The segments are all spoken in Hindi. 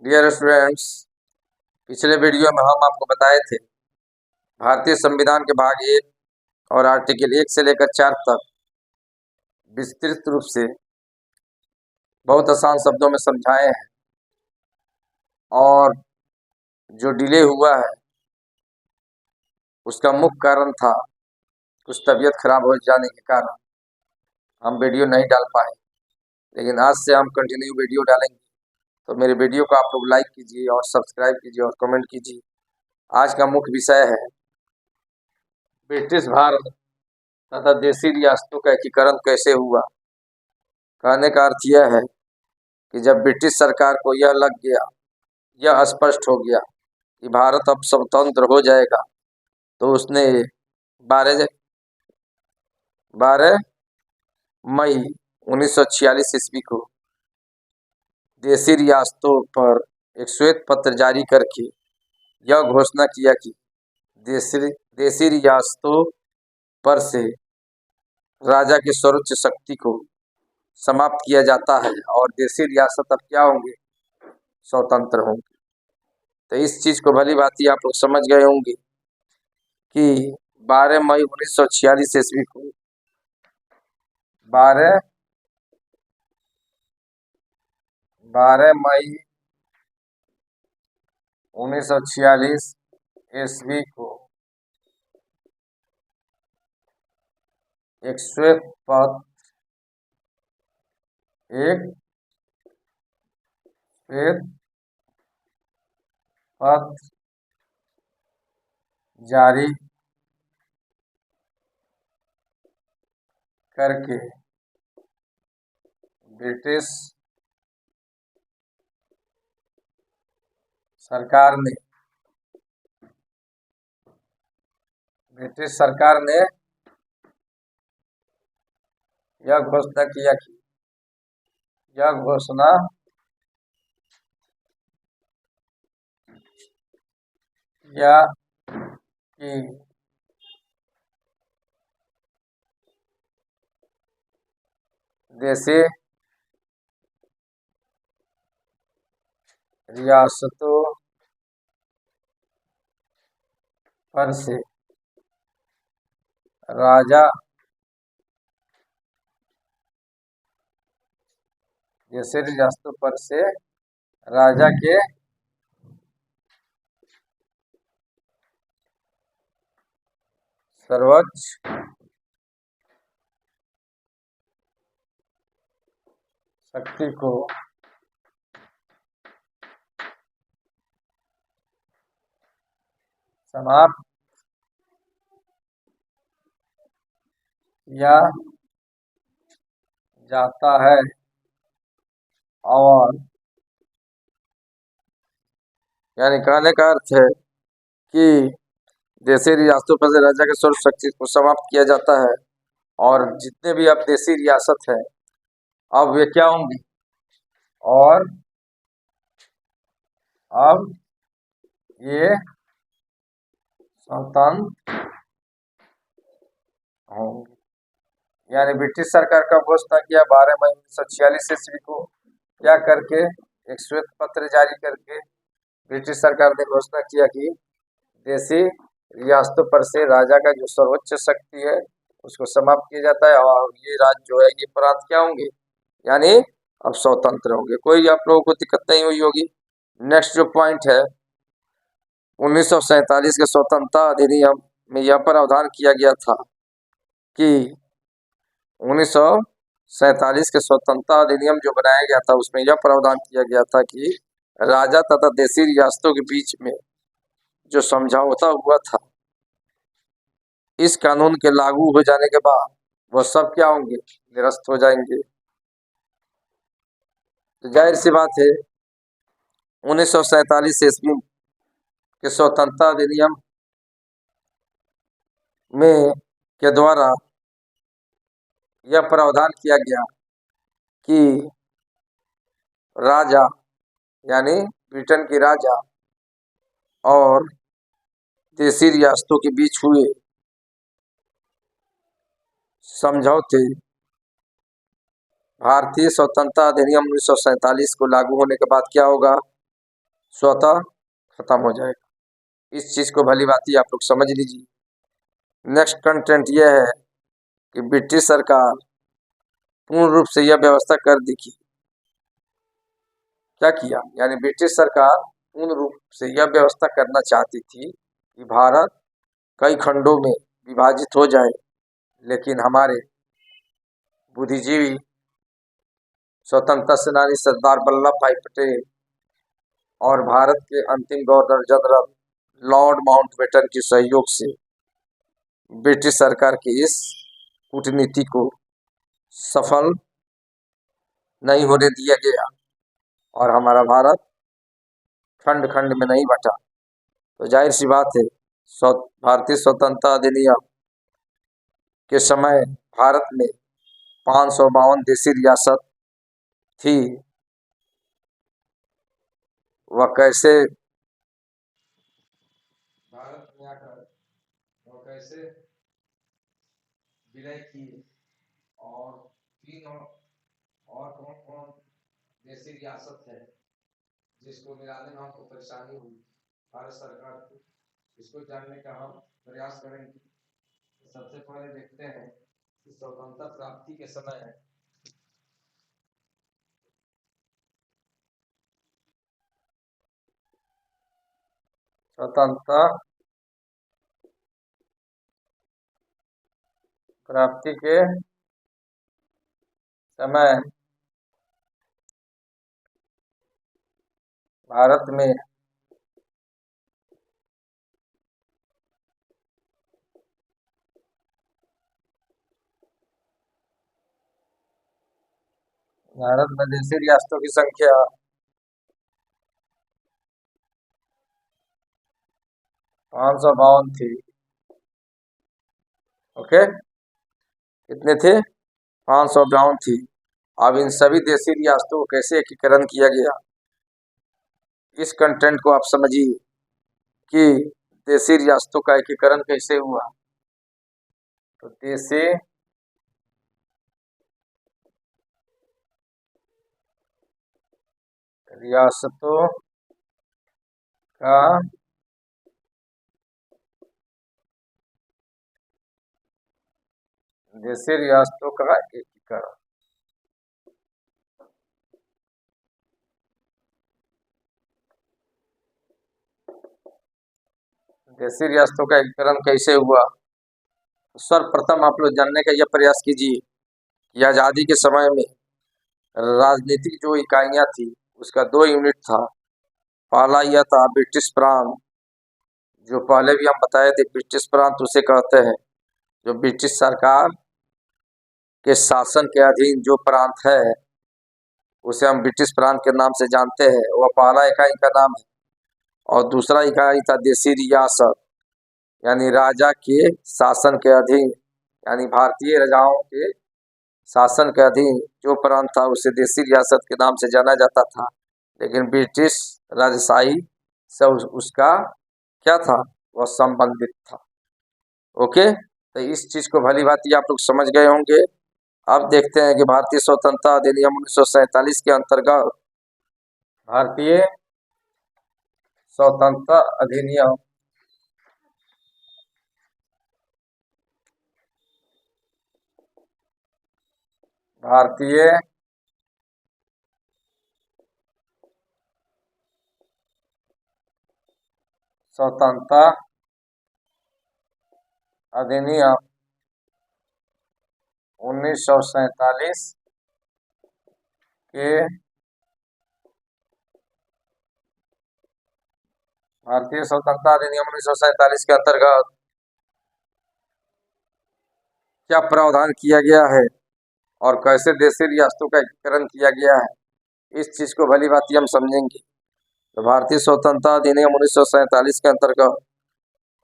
डियर स्टूडेंट्स, पिछले वीडियो में हम आपको बताए थे भारतीय संविधान के भाग 1 और आर्टिकल 1 से लेकर 4 तक विस्तृत रूप से बहुत आसान शब्दों में समझाए हैं। और जो डिले हुआ है उसका मुख्य कारण था कुछ तबीयत खराब हो जाने के कारण हम वीडियो नहीं डाल पाए, लेकिन आज से हम कंटिन्यू वीडियो डालेंगे। तो मेरे वीडियो को आप लोग लाइक कीजिए और सब्सक्राइब कीजिए और कमेंट कीजिए। आज का मुख्य विषय है ब्रिटिश भारत तथा देशी रियासतों का एकीकरण कैसे हुआ। कहने का अर्थ यह है कि जब ब्रिटिश सरकार को यह लग गया, यह स्पष्ट हो गया कि भारत अब स्वतंत्र हो जाएगा, तो उसने 12 मई 1946 ईस्वी को देशी रियासतों पर एक श्वेत पत्र जारी करके यह घोषणा किया कि देशी रियासतों पर से राजा की सर्वोच्च शक्ति को समाप्त किया जाता है और देशी रियासत अब क्या होंगे, स्वतंत्र होंगे। तो इस चीज को भली भांति आप लोग समझ गए होंगे कि 12 मई 1946 ईस्वी को 12 मई 1946 ईस्वी को एक श्वेत पत्र जारी करके ब्रिटिश सरकार ने यह घोषणा किया कि देशी रियासतों पर से राजा के सर्वोच्च शक्ति को समाप्त किया जाता है और यानी कहने का अर्थ है कि देशी रियासतों पर से राजा के सर्वोच्च शक्ति को समाप्त किया जाता है और जितने भी अब देशी रियासत है अब वे क्या होंगी, और अब ये स्वतंत्र होंगे। यानी ब्रिटिश सरकार का घोषणा किया 12 मई 1946 ईस्वी को क्या करके, एक श्वेत पत्र जारी करके ब्रिटिश सरकार ने घोषणा किया कि देशी रियासतों पर से राजा का जो सर्वोच्च शक्ति है उसको समाप्त किया जाता है और ये राज्य जो है, ये प्रांत क्या होंगे, यानी अब स्वतंत्र होंगे। कोई आप लोगों को दिक्कत नहीं हुई होगी। नेक्स्ट जो पॉइंट है, 1947 के स्वतंत्रता अधिनियम में यह प्रावधान किया गया था कि 1947 के स्वतंत्रता अधिनियम जो बनाया गया था उसमें यह प्रावधान किया गया था कि राजा तथा देशी रियासतों के बीच में जो समझौता हुआ था, इस कानून के लागू हो जाने के बाद वह सब क्या होंगे, निरस्त हो जाएंगे। तो जाहिर सी बात है 1947 ईस्वी के स्वतंत्रता अधिनियम में के द्वारा यह प्रावधान किया गया कि राजा यानी ब्रिटेन की राजा और देशी रियासतों के बीच हुए समझौते भारतीय स्वतंत्रता अधिनियम 1947 को लागू होने के बाद क्या होगा, स्वतः खत्म हो जाएगा। इस चीज को भली भांति आप लोग समझ लीजिए। नेक्स्ट कंटेंट यह है कि ब्रिटिश सरकार पूर्ण रूप से यह व्यवस्था कर दी कि क्या किया, यानी ब्रिटिश सरकार पूर्ण रूप से यह व्यवस्था करना चाहती थी कि भारत कई खंडों में विभाजित हो जाए, लेकिन हमारे बुद्धिजीवी स्वतंत्रता सेनानी सरदार वल्लभ भाई पटेल और भारत के अंतिम गवर्नर जनरल लॉर्ड माउंटबेटन के सहयोग से ब्रिटिश सरकार की इस कूटनीति को सफल नहीं होने दिया गया और हमारा भारत खंड खंड में नहीं बटा। तो जाहिर सी बात है, भारतीय स्वतंत्रता अधिनियम के समय भारत में 552 देशी रियासत थी। वह कैसे भारत में आकर वह कैसे विलय किए और तीन और कौन कौन देशी रियासत है जिसको मिलाने में हमको परेशानी हुई भारत सरकार को, इसको जानने का हम प्रयास करेंगे। सबसे पहले देखते हैं कि स्वतंत्रता प्राप्ति के समय स्वतंत्रता प्राप्ति के समय भारत में देशी रियासतों की संख्या 552 थी। ओके, कितने थे? 552 थी। अब इन सभी देशी रियासतों को कैसे एकीकरण किया गया, इस कंटेंट को आप समझिए कि देशी रियासतों का एकीकरण कैसे हुआ। तो देशी रियासतों का देशी रियासतों का एकीकरण। देशी रियासतों का एकीकरण कैसे हुआ? सर्वप्रथम आप लोग जानने का यह प्रयास कीजिए कि आजादी के समय में राजनीतिक जो इकाइयां थी उसका 2 यूनिट था। पहला यह था ब्रिटिश प्रांत, जो पहले भी हम बताए थे। ब्रिटिश प्रांत उसे कहते हैं जो ब्रिटिश सरकार के शासन के अधीन जो प्रांत है उसे हम ब्रिटिश प्रांत के नाम से जानते हैं। वह पहला इकाई का नाम है। और दूसरा इकाई था देशी रियासत, यानी राजा के शासन के अधीन, यानी भारतीय राजाओं के शासन के अधीन जो प्रांत था उसे देशी रियासत के नाम से जाना जाता था। लेकिन ब्रिटिश राजशाही से उसका क्या था, वह संबंधित था। ओके, तो इस चीज को भली भांति आप लोग समझ गए होंगे। अब देखते हैं कि भारतीय स्वतंत्रता अधिनियम 1947 के अंतर्गत भारतीय स्वतंत्रता अधिनियम भारतीय स्वतंत्रता अधिनियम 1947 के भारतीय स्वतंत्रता अधिनियम 1947 के अंतर्गत क्या प्रावधान किया गया है और कैसे देशी रियासतों का एकीकरण किया गया है, इस चीज को भली भांति हम समझेंगे। तो भारतीय स्वतंत्रता अधिनियम 1947 के अंतर्गत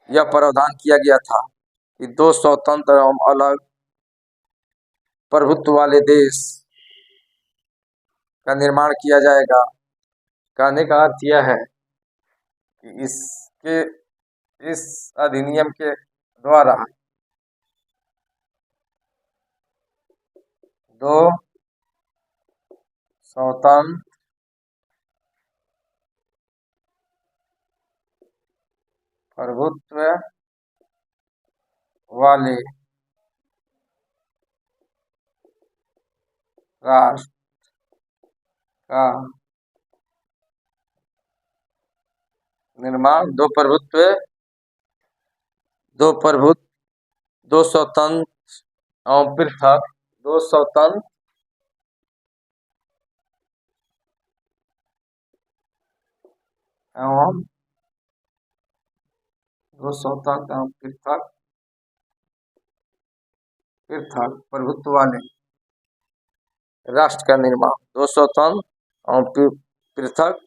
यह प्रावधान किया गया था कि 2 स्वतंत्र एवं अलग प्रभुत्व वाले देश का निर्माण किया जाएगा। कहने का अर्थ यह है कि इस अधिनियम के द्वारा 2 स्वतंत्र प्रभुत्व वाले राष्ट्र का निर्माण। दो स्वतंत्र एवं पृथक दो स्वतंत्र एवं दो स्वतंत्र एवं पृथक प्रभुत्व वाले राष्ट्र का निर्माण। दो स्वतंत्र एवं पृथक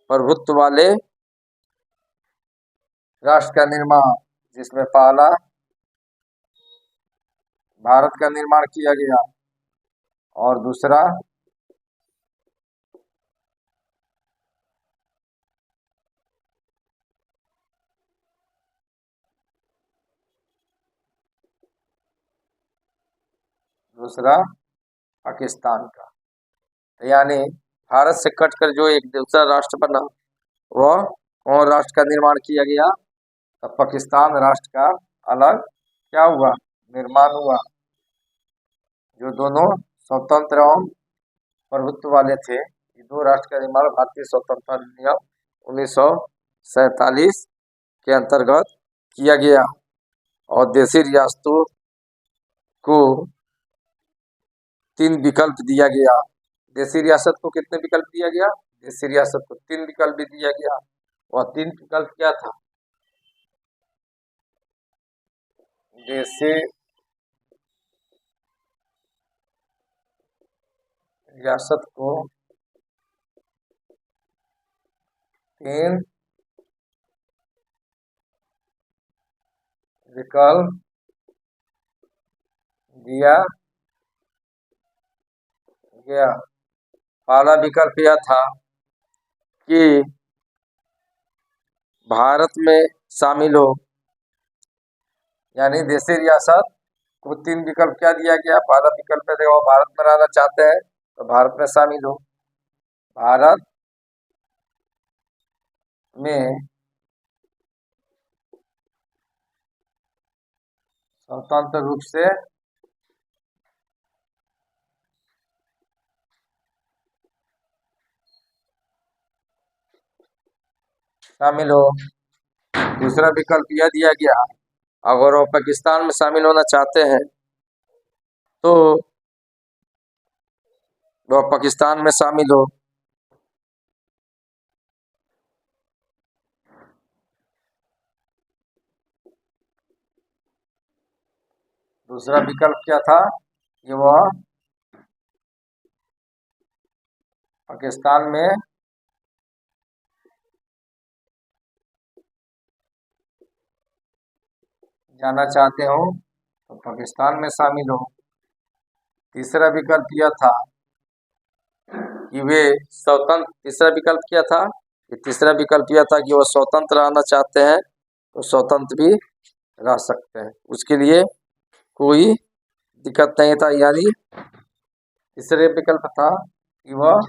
प्रभुत्व वाले राष्ट्र का निर्माण, जिसमें पहला भारत का निर्माण किया गया और दूसरा पाकिस्तान का। यानी भारत से कटकर जो एक दूसरा राष्ट्र बना, वह कौन राष्ट्र का निर्माण किया गया? तो पाकिस्तान राष्ट्र का अलग क्या हुआ? निर्माण हुआ। जो दोनों स्वतंत्र एवं प्रभुत्व वाले थे, ये दो राष्ट्र का निर्माण भारतीय स्वतंत्रता अधिनियम 1947 के अंतर्गत किया गया और देशी रियासतों को 3 विकल्प दिया गया। देशी रियासत को कितने विकल्प दिया गया? देशी रियासत को 3 विकल्प भी दिया गया। और 3 विकल्प क्या था? देशी रियासत को 3 विकल्प दिया गया। पहला विकल्प यह था कि भारत में शामिल हो, यानी देशी रियासत को 3 विकल्प क्या दिया गया? पहला विकल्प है वो भारत में रहना चाहते हैं तो भारत में शामिल हो, भारत में स्वतंत्र रूप से शामिल हो। दूसरा विकल्प यह दिया गया, अगर वो पाकिस्तान में शामिल होना चाहते हैं तो वह पाकिस्तान में शामिल हो। दूसरा विकल्प क्या था? कि वह पाकिस्तान में जाना चाहते हो तो पाकिस्तान में शामिल हो। तीसरा विकल्प यह था कि वे स्वतंत्र। तीसरा विकल्प क्या था? तीसरा विकल्प यह था कि वो स्वतंत्र रहना चाहते हैं तो स्वतंत्र भी रह सकते हैं, उसके लिए कोई दिक्कत नहीं था। यानी तीसरे विकल्प था कि वह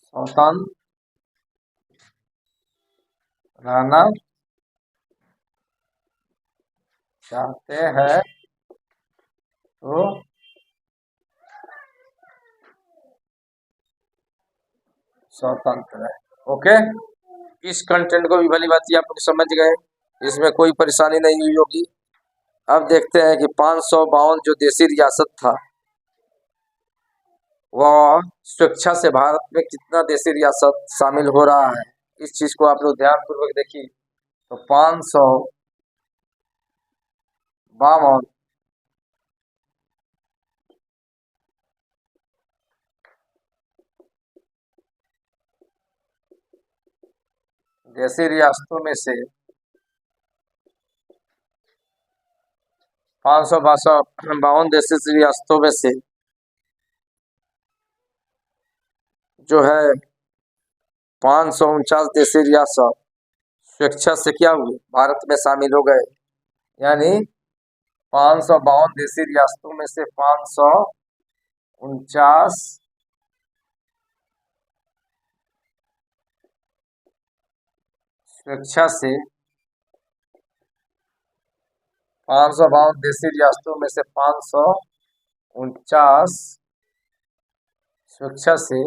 स्वतंत्र रहना चाहते हैं तो स्वतंत्र है। ओके, इस कंटेंट को भी भली बात आप लोग समझ गए, इसमें कोई परेशानी नहीं हुई होगी। अब देखते हैं कि 552 जो देशी रियासत था, वह स्वेच्छा से भारत में कितना देशी रियासत शामिल हो रहा है, इस चीज को आप लोग ध्यान पूर्वक देखिए। तो 552 देशी रियासतों में से 552 देशी रियासतों में से जो है 549 देशी रियासत स्वेच्छा से क्या हुए? भारत में शामिल हो गए। यानी 552 देशी रियासतों में से 549 स्वेच्छा से 552 देशी रियासतों में से 549 स्वेच्छा से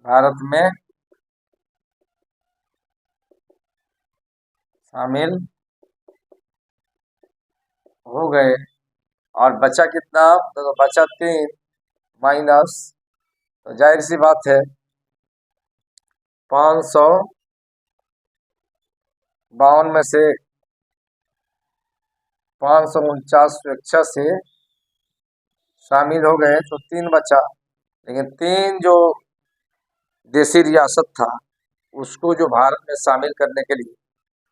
भारत में शामिल हो गए। और बचा कितना? तो बचा 3 माइनस, तो जाहिर सी बात है 552 में से 549 स्वेच्छा से शामिल हो गए तो 3 बचा। लेकिन 3 जो देशी रियासत था उसको जो भारत में शामिल करने के लिए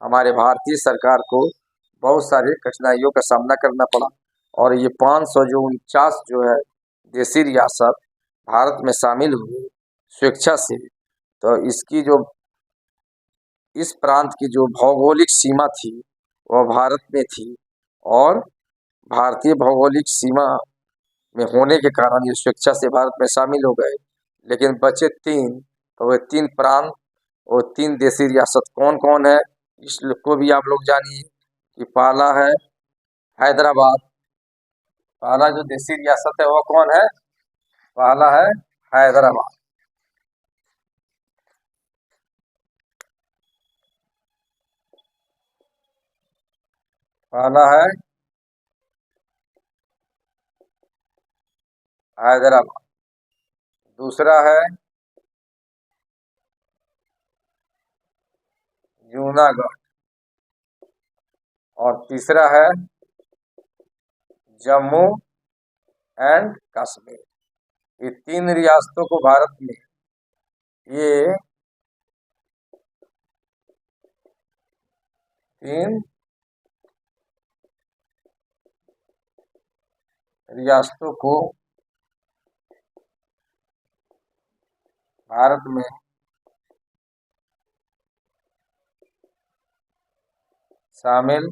हमारे भारतीय सरकार को बहुत सारी कठिनाइयों का सामना करना पड़ा। और ये 549 जो है देशी रियासत भारत में शामिल हुई स्वेच्छा से। तो इसकी जो इस प्रांत की जो भौगोलिक सीमा थी वह भारत में थी, और भारतीय भौगोलिक सीमा में होने के कारण ये स्वेच्छा से भारत में शामिल हो गए। लेकिन बचे 3, तो वे 3 प्रांत और 3 देशी रियासत कौन कौन है इसको भी आप लोग जानिए। कि पहला है हैदराबाद। पहला जो देशी रियासत है वो कौन है? पहला है हैदराबाद। पहला है हैदराबाद, दूसरा है जूनागढ़, और तीसरा है जम्मू एंड कश्मीर। ये 3 रियासतों को भारत में ये 3 रियासतों को भारत में शामिल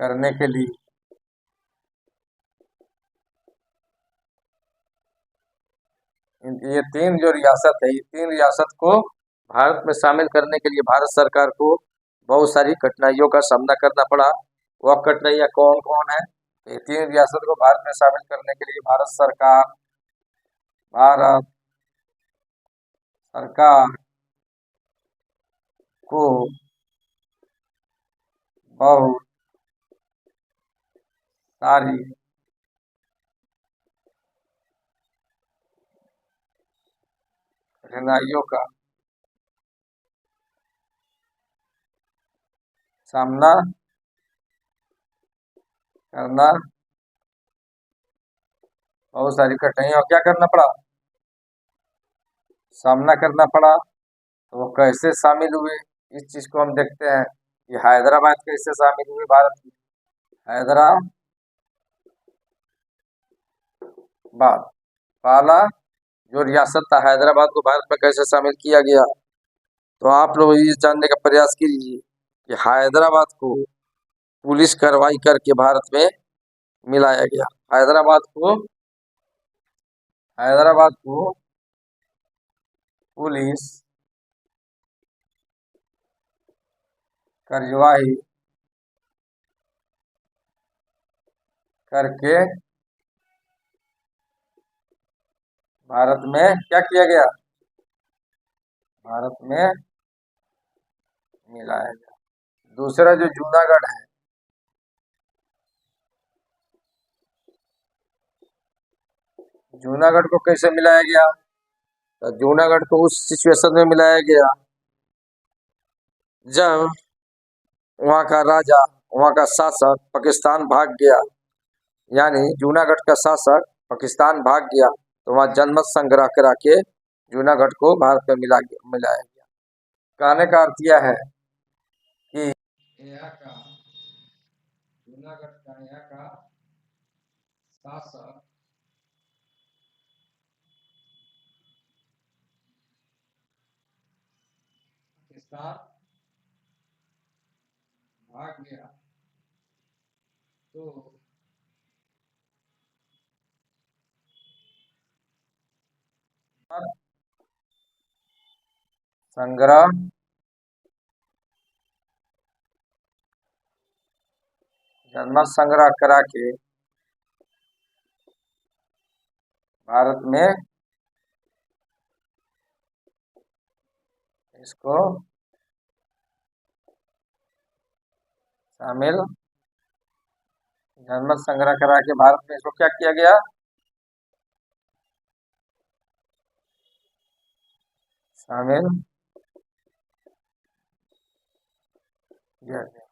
करने के लिए ये 3 जो रियासत है, ये 3 रियासत को भारत में शामिल करने के लिए भारत सरकार को बहुत सारी कठिनाइयों का सामना करना पड़ा। वह कठिनाइयाँ कौन कौन है? ये 3 रियासत को भारत में शामिल करने के लिए भारत सरकार को बहुत सारी कठिनाइयों का सामना करना बहुत सारी कठिनाइयों का क्या करना पड़ा? सामना करना पड़ा। तो वो कैसे शामिल हुए इस चीज को हम देखते हैं कि हैदराबाद कैसे शामिल हुए भारत में। हैदराबाद पहला जो रियासत था हैदराबाद को भारत में कैसे शामिल किया गया, तो आप लोग ये जानने का प्रयास कीजिए कि हैदराबाद को पुलिस कार्रवाई करके भारत में मिलाया गया। हैदराबाद को पुलिस कार्रवाई करके भारत में क्या किया गया? भारत में मिलाया गया। दूसरा जो जूनागढ़ है, जूनागढ़ को कैसे मिलाया गया? तो जूनागढ़ को उस सिचुएशन में मिलाया गया जब वहाँ का राजा, वहाँ का शासक पाकिस्तान भाग गया। यानी जूनागढ़ का शासक पाकिस्तान भाग गया तो वहाँ जनमत संग्रह करा के जूनागढ़ को भारत में मिलाया गया। कहने का अर्थ यह है कि यहाँ का जूनागढ़ का यहाँ का शासक पाकिस्तान भाग गया तो संग्रह जनमत संग्रह करा के भारत में इसको शामिल जनमत संग्रह करा के भारत में इसको क्या किया गया, शामिल किया गया।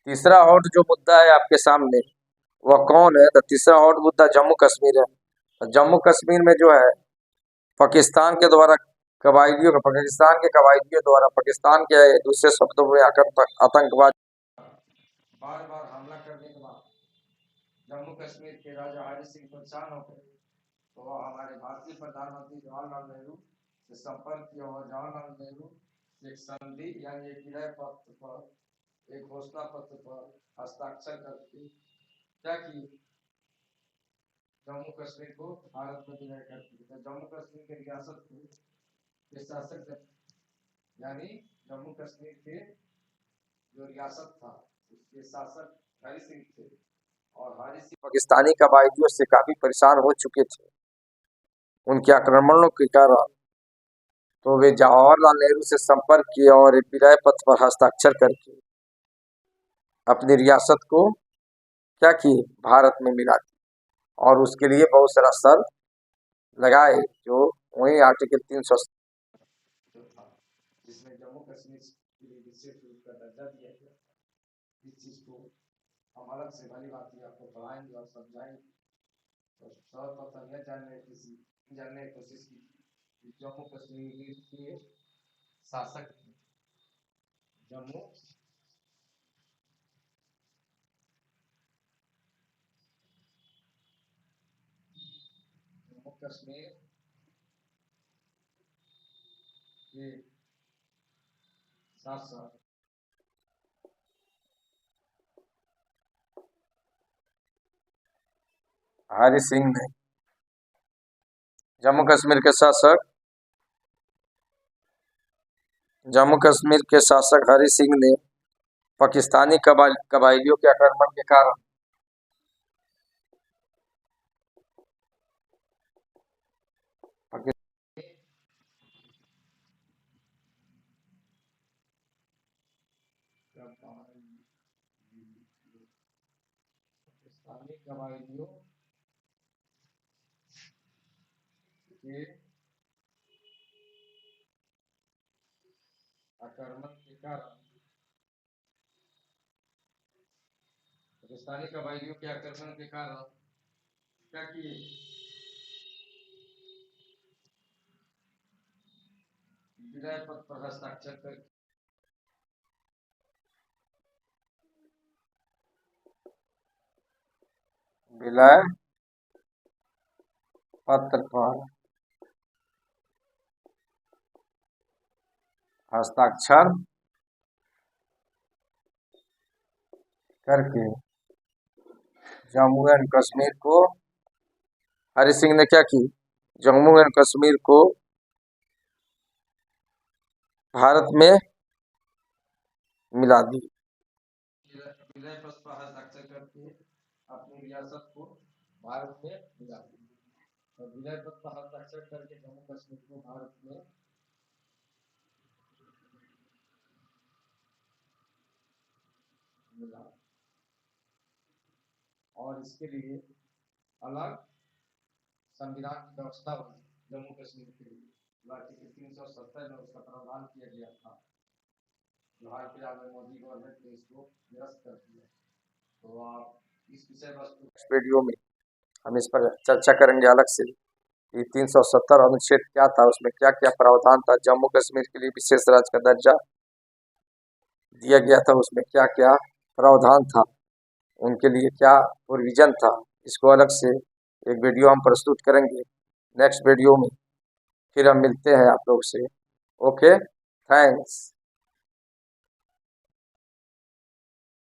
तीसरा हॉट जो मुद्दा है आपके सामने वह कौन है? तो तीसरा हॉट मुद्दा जम्मू कश्मीर है। तो जम्मू कश्मीर में जो है पाकिस्तान के द्वारा पाकिस्तान के कबायलियों द्वारा, पाकिस्तान के दूसरे शब्दों में आतंकवाद बार बार हमला करने के बाद जम्मू कश्मीर के राजा हरि सिंह परेशान हो गए, तो हमारे भारतीय प्रधानमंत्री जवाहरलाल नेहरू से संपर्क किया और जवाहरलाल नेहरू से एक संधि यानी एक विलय पत्र पर, एक घोषणा पत्र पर हस्ताक्षर करके क्या की, जम्मू कश्मीर को भारत में विलय कर दिया। जम्मू कश्मीर के रियासत के शासक यानी जम्मू कश्मीर के जो रियासत था उसके शासक हरि सिंह थे और हरि सिंह पाकिस्तानी कबायलियों से काफी परेशान हो चुके थे उनके आक्रमणों के कारण। तो वे जवाहरलाल नेहरू से संपर्क किए और एक विलय पत्र पर हस्ताक्षर करके अपनी रियासत को क्या किए, भारत में मिला दी। और उसके लिए बहुत सारा शर्त लगाए, जो वही आर्टिकल 300 जिसमें जम्मू कश्मीर के लिए विशेष रूप का दर्जा दिया गया। इस चीज को हम अलग से भली बात आपको पढ़ाएंगे और समझाएंगे। तो सर्वप्रथम यह जानने की कोशिश की जम्मू कश्मीर के शासक जम्मू कश्मीर के शासक हरि सिंह ने जम्मू कश्मीर के शासक हरि सिंह ने पाकिस्तानी कबायलियों के आक्रमण के कारण पाकिस्तानी कबायलियों के आक्रमण के कारण पाकिस्तानी कबायलियों के आक्रमण के कारण क्या किए, विलय पत्र पर हस्ताक्षर कर विलय पत्र पर हस्ताक्षर करके जम्मू एंड कश्मीर को हरि सिंह ने क्या की, जम्मू एंड कश्मीर को भारत में मिला दी। विलय पत्र पर हस्ताक्षर करके अपनी रियासत को भारत में मिला दी। तो विलय पत्र पर हस्ताक्षर करके जम्मू कश्मीर को भारत में मिला और इसके लिए अलग संविधान की व्यवस्था बनी जम्मू कश्मीर के लिए। आर्टिकल 370 में उसका प्रावधान किया गया था। हाल फिलहाल में मोदी गवर्नमेंट ने इसको निरस्त कर दिया। तो आप इस विषय वस्तु वीडियो में हम इस पर चर्चा करेंगे अलग से कि 370 अनुच्छेद क्या था, उसमें क्या क्या प्रावधान था, जम्मू कश्मीर के लिए विशेष राज्य का दर्जा दिया गया था, उसमें क्या क्या प्रावधान था, उनके लिए क्या प्रोविजन था। इसको अलग से एक वीडियो हम प्रस्तुत करेंगे नेक्स्ट वीडियो में। फिर हम मिलते हैं आप लोग से। Okay, thanks.